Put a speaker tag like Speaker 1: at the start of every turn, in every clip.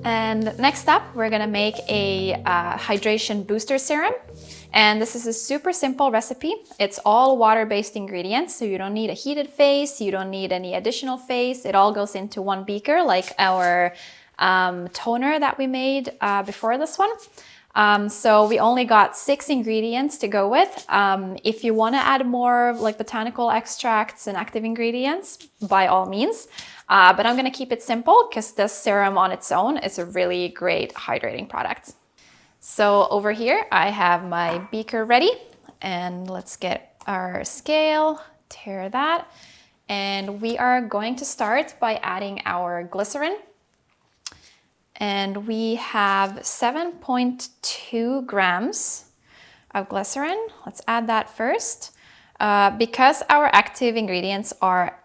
Speaker 1: And next up, we're gonna make a hydration booster serum. And this is a super simple recipe. It's all water-based ingredients, so you don't need a heated phase, you don't need any additional phase. It all goes into one beaker, like our toner that we made before this one. So we only got 6 ingredients to go with. If you want to add more like botanical extracts and active ingredients, by all means. But I'm going to keep it simple because this serum on its own is a really great hydrating product. So over here, I have my beaker ready, and let's get our scale, tare that. And we are going to start by adding our glycerin. And we have 7.2 grams of glycerin. Let's add that first. Because our active ingredients are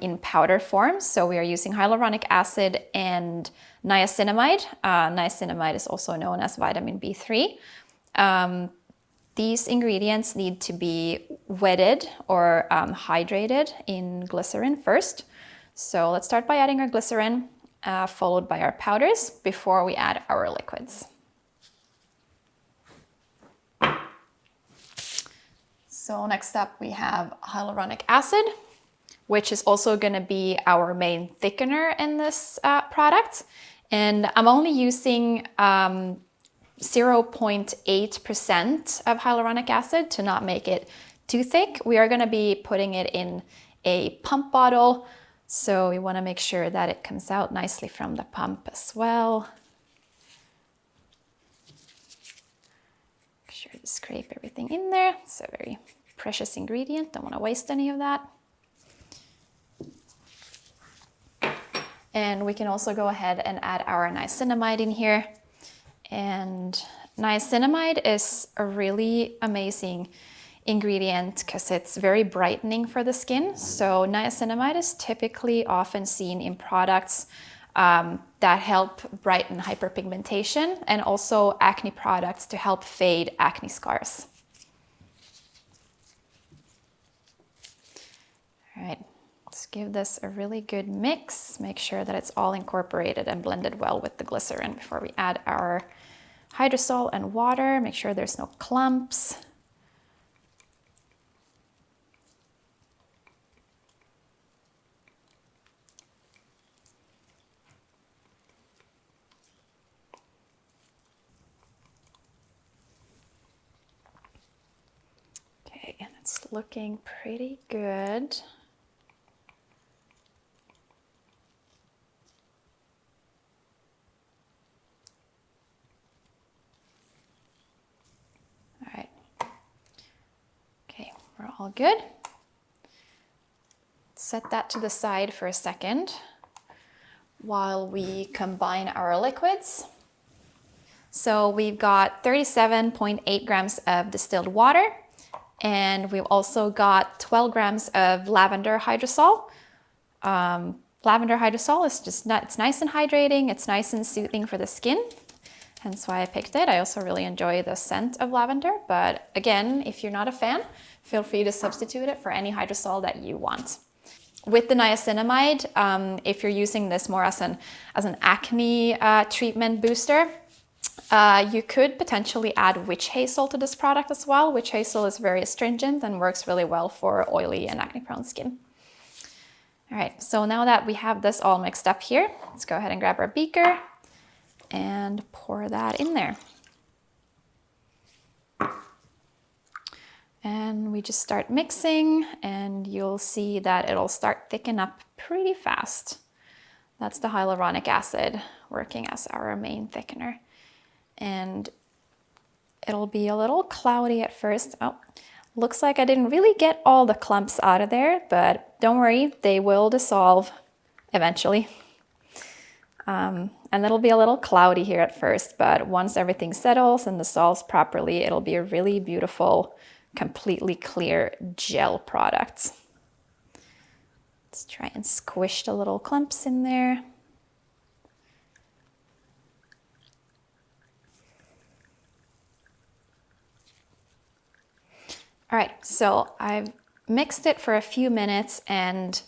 Speaker 1: in powder form, so we are using hyaluronic acid and niacinamide. Niacinamide is also known as vitamin B3. These ingredients need to be wetted or hydrated in glycerin first. So let's start by adding our glycerin, followed by our powders before we add our liquids. So next up we have hyaluronic acid, which is also going to be our main thickener in this product. And I'm only using 0.8% of hyaluronic acid to not make it too thick. We are going to be putting it in a pump bottle, so we want to make sure that it comes out nicely from the pump as well. Make sure to scrape everything in there. It's a very precious ingredient, don't want to waste any of that. And we can also go ahead and add our niacinamide in here. And niacinamide is a really amazing ingredient because it's very brightening for the skin. So niacinamide is typically often seen in products that help brighten hyperpigmentation, and also acne products to help fade acne scars. All right. Let's give this a really good mix. Make sure that it's all incorporated and blended well with the glycerin before we add our hydrosol and water. Make sure there's no clumps. Okay, and it's looking pretty good. We're all good. Set that to the side for a second while we combine our liquids. So we've got 37.8 grams of distilled water, and we've also got 12 grams of lavender hydrosol. Lavender hydrosol is just it's nice and hydrating, it's nice and soothing for the skin. Hence why I picked it. I also really enjoy the scent of lavender, but again, if you're not a fan, feel free to substitute it for any hydrosol that you want. With the niacinamide, if you're using this more as an acne treatment booster, you could potentially add witch hazel to this product as well. Witch hazel is very astringent and works really well for oily and acne-prone skin. All right, so now that we have this all mixed up here, let's go ahead and grab our beaker and pour that in there. And we just start mixing, and you'll see that it'll start thicken up pretty fast. That's the hyaluronic acid working as our main thickener. And it'll be a little cloudy at first. Oh, looks like I didn't really get all the clumps out of there, but don't worry, they will dissolve eventually. And it'll be a little cloudy here at first, but once everything settles and dissolves properly, it'll be a really beautiful, completely clear gel product. Let's try and squish the little clumps in there. All right, so I've mixed it for a few minutes, and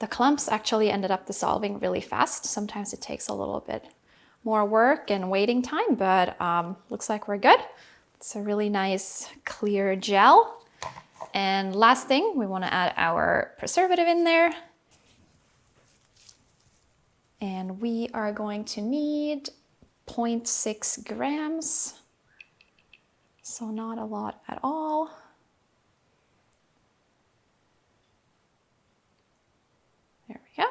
Speaker 1: the clumps actually ended up dissolving really fast. Sometimes it takes a little bit more work and waiting time, but looks like we're good. It's a really nice clear gel. And last thing, we want to add our preservative in there. And we are going to need 0.6 grams. So not a lot at all. There we go.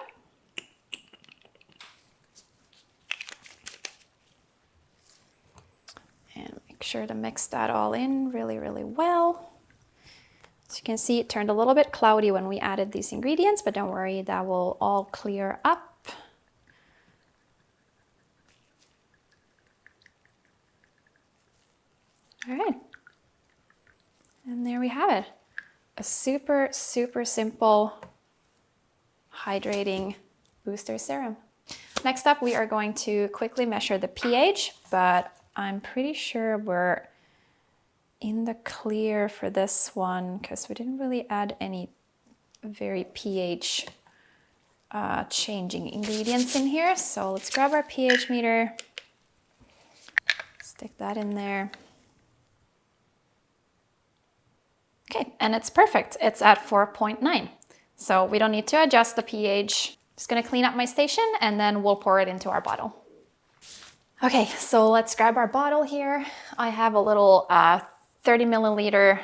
Speaker 1: And make sure to mix that all in really, really well. As you can see, it turned a little bit cloudy when we added these ingredients, but don't worry, that will all clear up. All right. And there we have it. A super, super simple hydrating booster serum. Next up, we are going to quickly measure the pH, but I'm pretty sure we're in the clear for this one because we didn't really add any very pH changing ingredients in here. So let's grab our pH meter, stick that in there. Okay, and it's perfect. It's at 4.9. So we don't need to adjust the pH. Just gonna clean up my station and then we'll pour it into our bottle. Okay, so let's grab our bottle here. I have a little 30 milliliter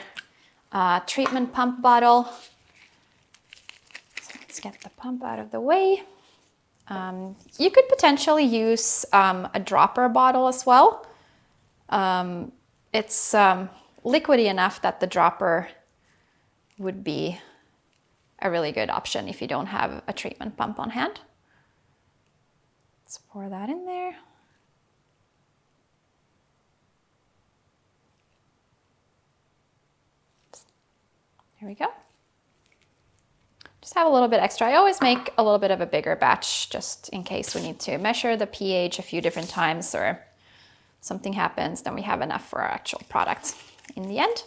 Speaker 1: treatment pump bottle. So let's get the pump out of the way. You could potentially use a dropper bottle as well. It's liquidy enough that the dropper would be a really good option if you don't have a treatment pump on hand. Let's pour that in there. Here we go. Just have a little bit extra. I always make a little bit of a bigger batch just in case we need to measure the pH a few different times or something happens, then we have enough for our actual product in the end.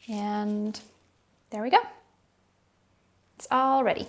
Speaker 1: And there we go. It's all ready.